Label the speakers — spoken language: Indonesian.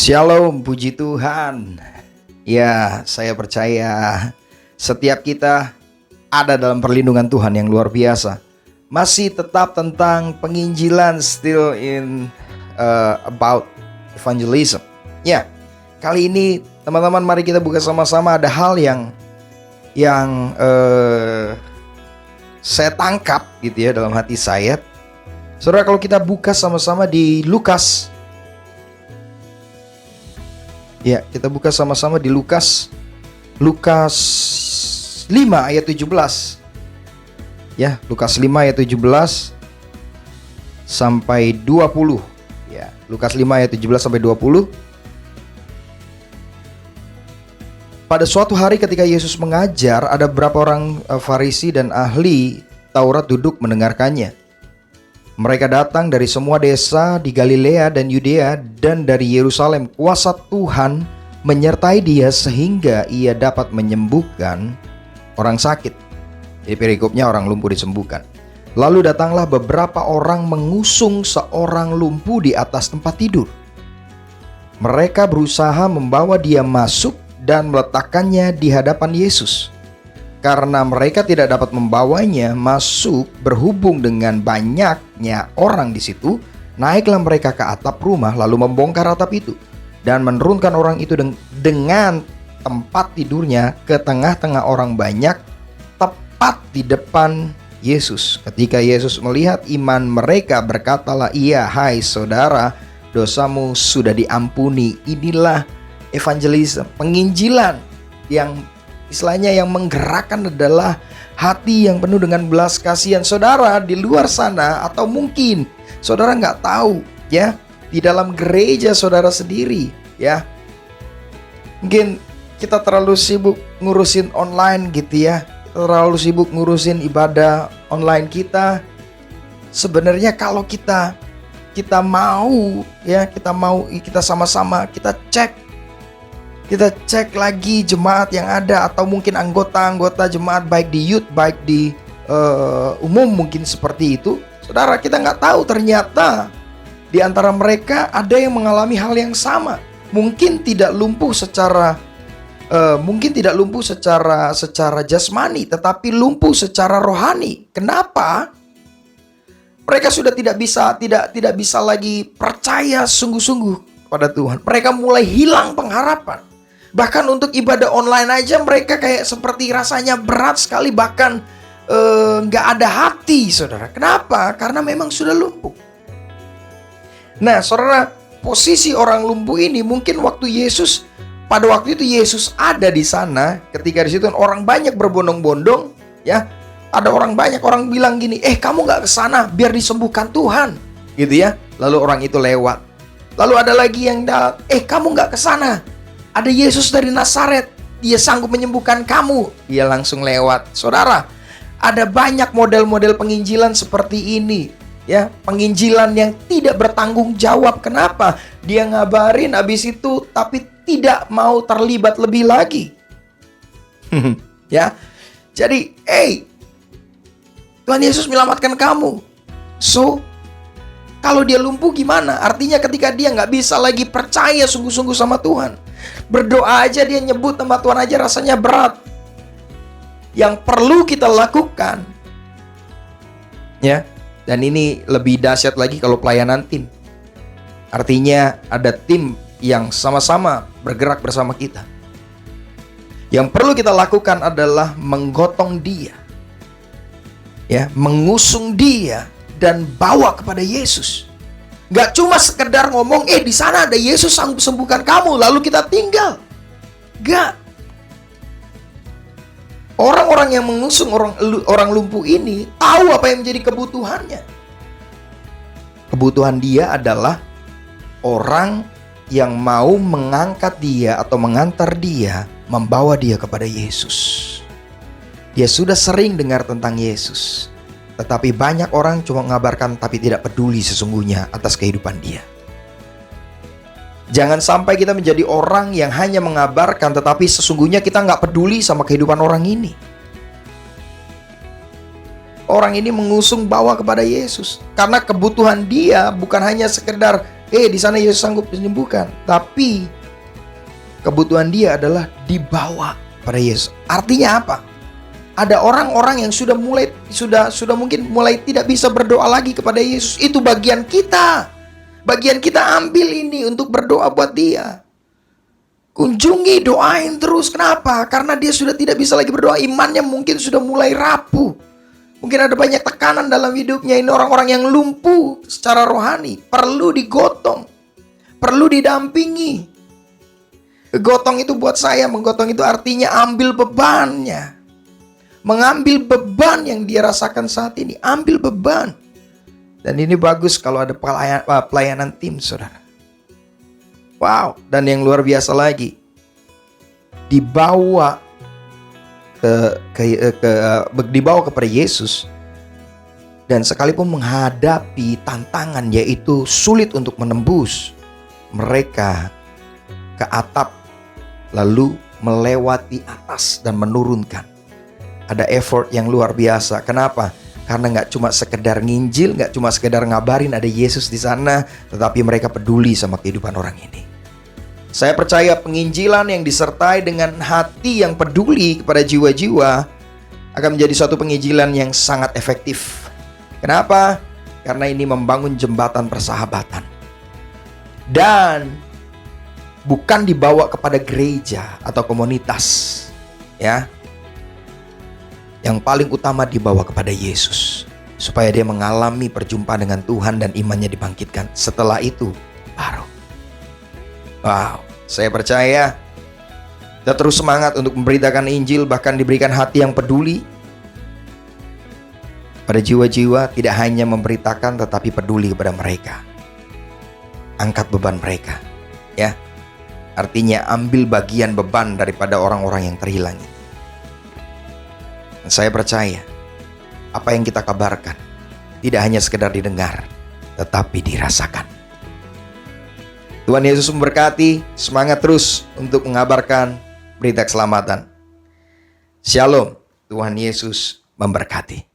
Speaker 1: Shalom, puji Tuhan. Ya, saya percaya setiap kita ada dalam perlindungan Tuhan yang luar biasa. Masih tetap tentang penginjilan, still in about evangelism. Ya, kali ini teman-teman mari kita buka sama-sama. Ada hal yang saya tangkap gitu ya dalam hati saya. Saudara, kalau kita buka sama-sama di Lukas. Ya, kita buka sama-sama di Lukas 5 ayat 17. Ya, Lukas 5 ayat 17 sampai 20. Ya, Lukas 5 ayat 17 sampai 20. Pada suatu hari ketika Yesus mengajar, ada beberapa orang Farisi dan ahli Taurat duduk mendengarkannya. Mereka datang dari semua desa di Galilea dan Yudea dan dari Yerusalem. Kuasa Tuhan menyertai dia sehingga ia dapat menyembuhkan orang sakit. Jadi perikopnya orang lumpuh disembuhkan. Lalu datanglah beberapa orang mengusung seorang lumpuh di atas tempat tidur. Mereka berusaha membawa dia masuk dan meletakkannya di hadapan Yesus. Karena mereka tidak dapat membawanya masuk berhubung dengan banyaknya orang di situ, naiklah mereka ke atap rumah lalu membongkar atap itu dan menurunkan orang itu dengan tempat tidurnya ke tengah-tengah orang banyak tepat di depan Yesus. Ketika Yesus melihat iman mereka, berkatalah ia, "Hai saudara, dosamu sudah diampuni." Inilah evangelisme, penginjilan yang istilahnya yang menggerakkan adalah hati yang penuh dengan belas kasihan. Saudara di luar sana, atau mungkin saudara nggak tahu ya, di dalam gereja saudara sendiri ya, mungkin kita terlalu sibuk ngurusin online gitu ya, terlalu sibuk ngurusin ibadah online kita. Sebenarnya kalau kita mau ya, kita sama-sama kita cek lagi jemaat yang ada, atau mungkin anggota-anggota jemaat baik di youth, baik di umum, mungkin seperti itu. Saudara, kita nggak tahu ternyata di antara mereka ada yang mengalami hal yang sama. Mungkin tidak lumpuh secara jasmani, tetapi lumpuh secara rohani. Kenapa? Mereka sudah tidak bisa lagi percaya sungguh-sungguh pada Tuhan. Mereka mulai hilang pengharapan. Bahkan untuk ibadah online aja mereka kayak seperti rasanya berat sekali, bahkan nggak ada hati, saudara. Kenapa? Karena memang sudah lumpuh. Nah, saudara, posisi orang lumpuh ini mungkin pada waktu itu Yesus ada di sana. Ketika di situ orang banyak berbondong-bondong, ya, ada orang bilang gini, kamu nggak ke sana biar disembuhkan Tuhan, gitu ya. Lalu orang itu lewat. Lalu ada lagi yang datang, kamu nggak ke sana. Ada Yesus dari Nazaret, dia sanggup menyembuhkan kamu. Dia langsung lewat. Saudara, ada banyak model-model penginjilan seperti ini. Ya, penginjilan yang tidak bertanggung jawab. Kenapa? Dia ngabarin habis itu, tapi tidak mau terlibat lebih lagi. Ya, jadi, Tuhan Yesus menyelamatkan kamu. So, kalau dia lumpuh gimana? Artinya ketika dia nggak bisa lagi percaya sungguh-sungguh sama Tuhan. Berdoa aja dia nyebut nama Tuhan aja rasanya berat. Yang perlu kita lakukan, ya, dan ini lebih dahsyat lagi kalau pelayanan tim. Artinya ada tim yang sama-sama bergerak bersama kita. Yang perlu kita lakukan adalah menggotong dia, ya, mengusung dia dan bawa kepada Yesus. Gak cuma sekedar ngomong, di sana ada Yesus sanggup sembuhkan kamu, lalu kita tinggal. Gak. Orang-orang yang mengusung orang lumpuh ini tahu apa yang menjadi kebutuhannya. Kebutuhan dia adalah orang yang mau mengangkat dia atau mengantar dia, membawa dia kepada Yesus. Dia sudah sering dengar tentang Yesus, tetapi banyak orang cuma mengabarkan tapi tidak peduli sesungguhnya atas kehidupan dia. Jangan sampai kita menjadi orang yang hanya mengabarkan tetapi sesungguhnya kita nggak peduli sama kehidupan orang ini. Orang ini mengusung bawa kepada Yesus karena kebutuhan dia bukan hanya sekedar Di sana Yesus sanggup menyembuhkan. Tapi kebutuhan dia adalah dibawa pada Yesus. Artinya apa? Ada orang-orang yang sudah mungkin mulai tidak bisa berdoa lagi kepada Yesus. Itu bagian kita. Bagian kita ambil ini untuk berdoa buat dia. Kunjungi, doain terus. Kenapa? Karena dia sudah tidak bisa lagi berdoa. Imannya mungkin sudah mulai rapuh. Mungkin ada banyak tekanan dalam hidupnya. Ini orang-orang yang lumpuh secara rohani. Perlu digotong. Perlu didampingi. Gotong itu buat saya, menggotong itu artinya ambil bebannya. Mengambil beban yang dia rasakan saat ini. Ambil beban. Dan ini bagus kalau ada pelayanan tim, saudara. Wow. Dan yang luar biasa lagi, dibawa kepada Yesus. Dan sekalipun menghadapi tantangan, yaitu sulit untuk menembus mereka ke atap, lalu melewati atas dan menurunkan. Ada effort yang luar biasa. Kenapa? Karena nggak cuma sekedar nginjil, nggak cuma sekedar ngabarin ada Yesus di sana, tetapi mereka peduli sama kehidupan orang ini. Saya percaya penginjilan yang disertai dengan hati yang peduli kepada jiwa-jiwa akan menjadi suatu penginjilan yang sangat efektif. Kenapa? Karena ini membangun jembatan persahabatan. Dan bukan dibawa kepada gereja atau komunitas, ya. Yang paling utama dibawa kepada Yesus, supaya dia mengalami perjumpaan dengan Tuhan dan imannya dibangkitkan. Setelah itu baru, wow, saya percaya kita terus semangat untuk memberitakan Injil, bahkan diberikan hati yang peduli pada jiwa-jiwa. Tidak hanya memberitakan, tetapi peduli kepada mereka. Angkat beban mereka, ya. Artinya ambil bagian beban daripada orang-orang yang terhilang ini. Dan saya percaya apa yang kita kabarkan tidak hanya sekedar didengar, tetapi dirasakan. Tuhan Yesus memberkati. Semangat terus untuk mengabarkan berita keselamatan. Shalom. Tuhan Yesus memberkati.